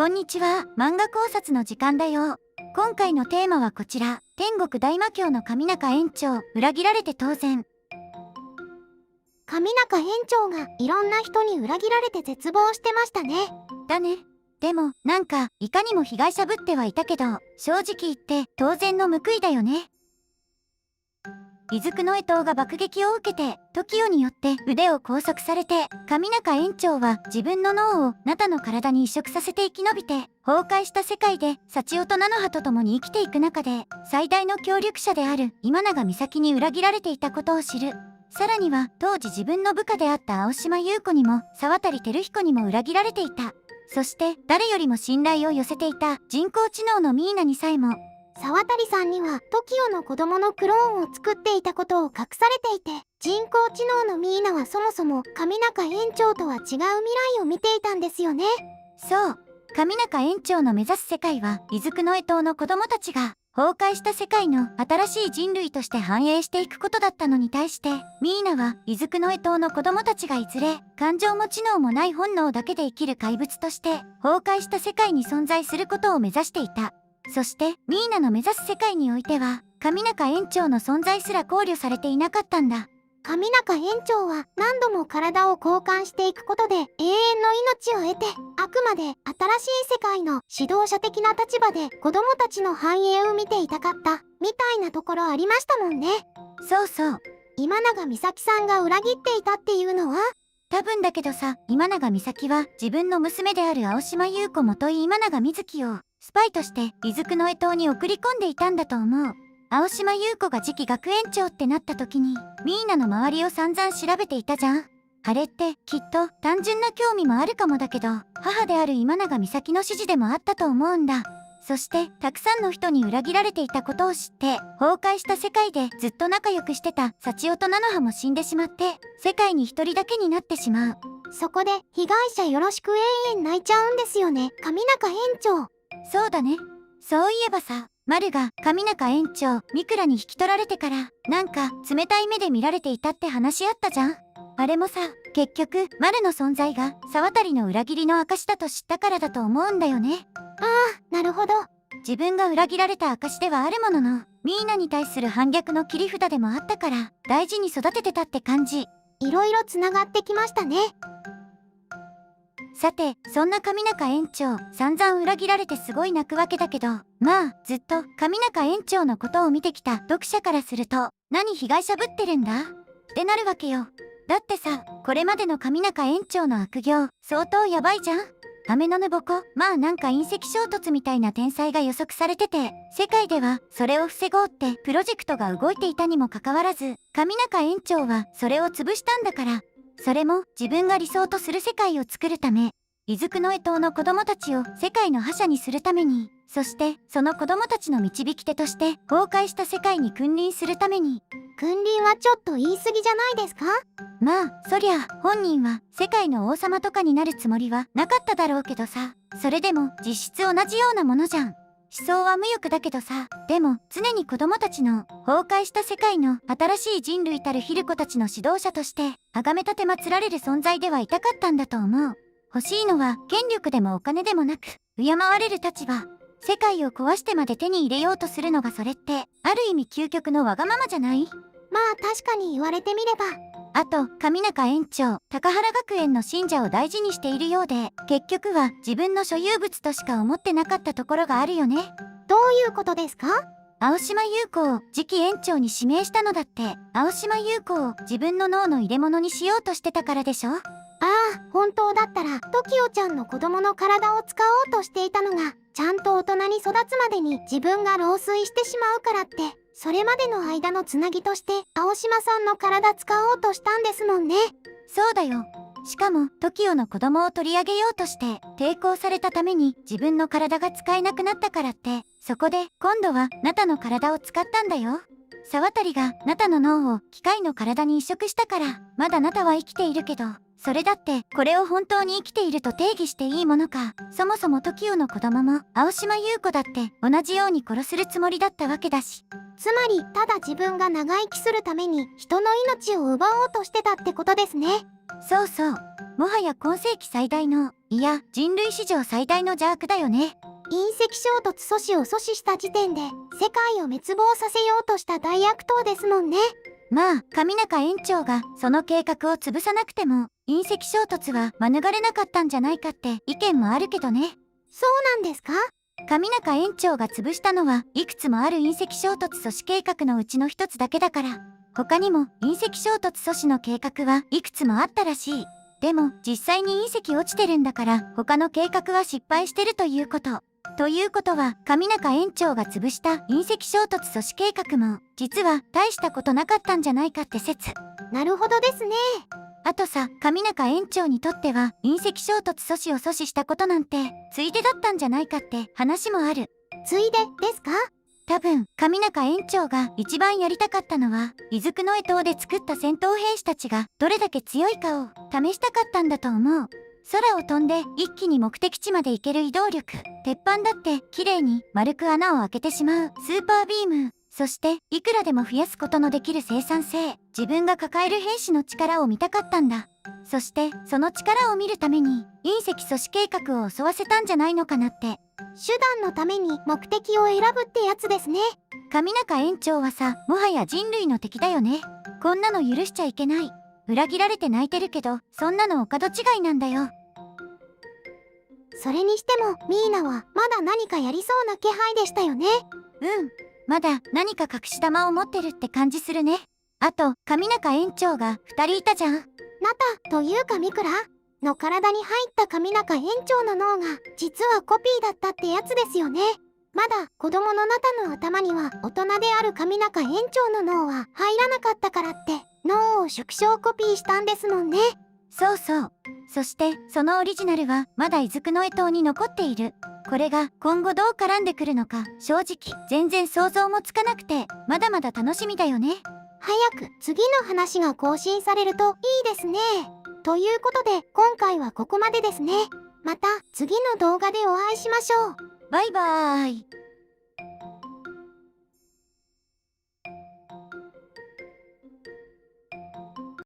こんにちは、漫画考察の時間だよ。今回のテーマはこちら、天国大魔教の上中園長、裏切られて当然。上中園長がいろんな人に裏切られて絶望してましたね。だね。でも、なんか、いかにも被害者ぶってはいたけど、正直言って当然の報いだよね。伊豆久野江藤が爆撃を受けて、TOKIOによって腕を拘束されて、上中園長は自分の脳をナタの体に移植させて生き延びて、崩壊した世界で幸男と菜の葉と共に生きていく中で、最大の協力者である今永美咲に裏切られていたことを知る。さらには当時自分の部下であった青島優子にも沢渡照彦にも裏切られていた。そして誰よりも信頼を寄せていた人工知能のミーナにさえも、沢渡さんには TOKIO の子供のクローンを作っていたことを隠されていて、人工知能のミーナはそもそも上中園長とは違う未来を見ていたんですよね。そう、上中園長の目指す世界は伊豆久野江藤の子供たちが崩壊した世界の新しい人類として繁栄していくことだったのに対して、ミーナは伊豆久野江藤の子供たちがいずれ感情も知能もない本能だけで生きる怪物として崩壊した世界に存在することを目指していた。そしてミーナの目指す世界においては上中園長の存在すら考慮されていなかったんだ。上中園長は何度も体を交換していくことで永遠の命を得て、あくまで新しい世界の指導者的な立場で子供たちの繁栄を見ていたかったみたいなところありましたもんね。そうそう。今永美咲さんが裏切っていたっていうのは、多分だけどさ、今永美咲は自分の娘である青島優子元井今永美月をスパイとして伊豆久野江藤に送り込んでいたんだと思う。青島優子が次期学園長ってなった時にミーナの周りを散々調べていたじゃん。あれってきっと単純な興味もあるかもだけど、母である今永美咲の指示でもあったと思うんだ。そしてたくさんの人に裏切られていたことを知って崩壊した世界でずっと仲良くしてた幸男と菜の葉も死んでしまって世界に一人だけになってしまう。そこで被害者よろしく永遠泣いちゃうんですよね、上中園長。そうだね。そういえばさ、丸が上中園長三倉に引き取られてからなんか冷たい目で見られていたって話あったじゃん。あれもさ、結局丸の存在が沢渡の裏切りの証だと知ったからだと思うんだよね。なるほど。自分が裏切られた証ではあるものの、ミーナに対する反逆の切り札でもあったから大事に育ててたって感じ。いろいろつながってきましたね。さて、そんな上中園長、散々裏切られてすごい泣くわけだけど、まあ、ずっと上中園長のことを見てきた読者からすると、何被害者ぶってるんだってなるわけよ。だってさ、これまでの上中園長の悪行、相当やばいじゃん。雨のぬぼこ、まあなんか隕石衝突みたいな天災が予測されてて、世界ではそれを防ごうってプロジェクトが動いていたにもかかわらず、上中園長はそれを潰したんだから、それも自分が理想とする世界を作るため、伊豆久野江藤の子供たちを世界の覇者にするために、そしてその子供たちの導き手として崩壊した世界に君臨するために。君臨はちょっと言い過ぎじゃないですか？まあ、そりゃ本人は世界の王様とかになるつもりはなかっただろうけどさ、それでも実質同じようなものじゃん。思想は無欲だけどさ、でも常に子供たちの崩壊した世界の新しい人類たるヒルコたちの指導者として崇め立て祀られる存在ではいたかったんだと思う。欲しいのは権力でもお金でもなく、敬われる立場。世界を壊してまで手に入れようとするのがそれって、ある意味究極のわがままじゃない？まあ確かに言われてみれば。あと、上中園長、高原学園の信者を大事にしているようで、結局は自分の所有物としか思ってなかったところがあるよね。どういうことですか？青島優子を次期園長に指名したのだって、青島優子を自分の脳の入れ物にしようとしてたからでしょ？本当だったら TOKIO ちゃんの子供の体を使おうとしていたのが、ちゃんと大人に育つまでに自分が老衰してしまうからって、それまでの間のつなぎとして青島さんの体使おうとしたんですもんね。そうだよ。しかも TOKIO の子供を取り上げようとして抵抗されたために自分の体が使えなくなったからって、そこで今度はナタの体を使ったんだよ。沢渡がナタの脳を機械の体に移植したから、まだナタは生きているけど、それだってこれを本当に生きていると定義していいものか。そもそも TOKIO の子供も青島優子だって同じように殺するつもりだったわけだし。つまりただ自分が長生きするために人の命を奪おうとしてたってことですね。そうそう。もはや今世紀最大の、いや人類史上最大の邪悪だよね。隕石衝突阻止を阻止した時点で世界を滅亡させようとした大悪党ですもんね。まあ上中園長がその計画を潰さなくても隕石衝突は免れなかったんじゃないかって意見もあるけどね。そうなんですか？上中園長が潰したのはいくつもある隕石衝突阻止計画のうちの一つだけだから、他にも隕石衝突阻止の計画はいくつもあったらしい。でも実際に隕石落ちてるんだから他の計画は失敗してるということ。ということは上中園長が潰した隕石衝突阻止計画も実は大したことなかったんじゃないかって説。なるほどですね。あとさ、上中園長にとっては隕石衝突阻止を阻止したことなんてついでだったんじゃないかって話もある。ついでですか？多分上中園長が一番やりたかったのは伊豆の江島で作った戦闘兵士たちがどれだけ強いかを試したかったんだと思う。空を飛んで一気に目的地まで行ける移動力、鉄板だって綺麗に丸く穴を開けてしまうスーパービーム、そしていくらでも増やすことのできる生産性、自分が抱える兵士の力を見たかったんだ。そしてその力を見るために隕石阻止計画を襲わせたんじゃないのかなって。手段のために目的を選ぶってやつですね。上中園長はさ、もはや人類の敵だよね。こんなの許しちゃいけない。裏切られて泣いてるけどそんなのお門違いなんだよ。それにしてもミーナはまだ何かやりそうな気配でしたよね。まだ何か隠し玉を持ってるって感じするね。あと上中園長が2人いたじゃん。ナタというかミクラの体に入った上中園長の脳が実はコピーだったってやつですよね。まだ子供のナタの頭には大人である上中園長の脳は入らなかったからって脳を縮小コピーしたんですもんね。そうそう。そしてそのオリジナルはまだ伊豆の江島に残っている。これが今後どう絡んでくるのか正直全然想像もつかなくてまだまだ楽しみだよね。早く次の話が更新されるといいですね。ということで今回はここまでですね。また次の動画でお会いしましょう。バイバーイ。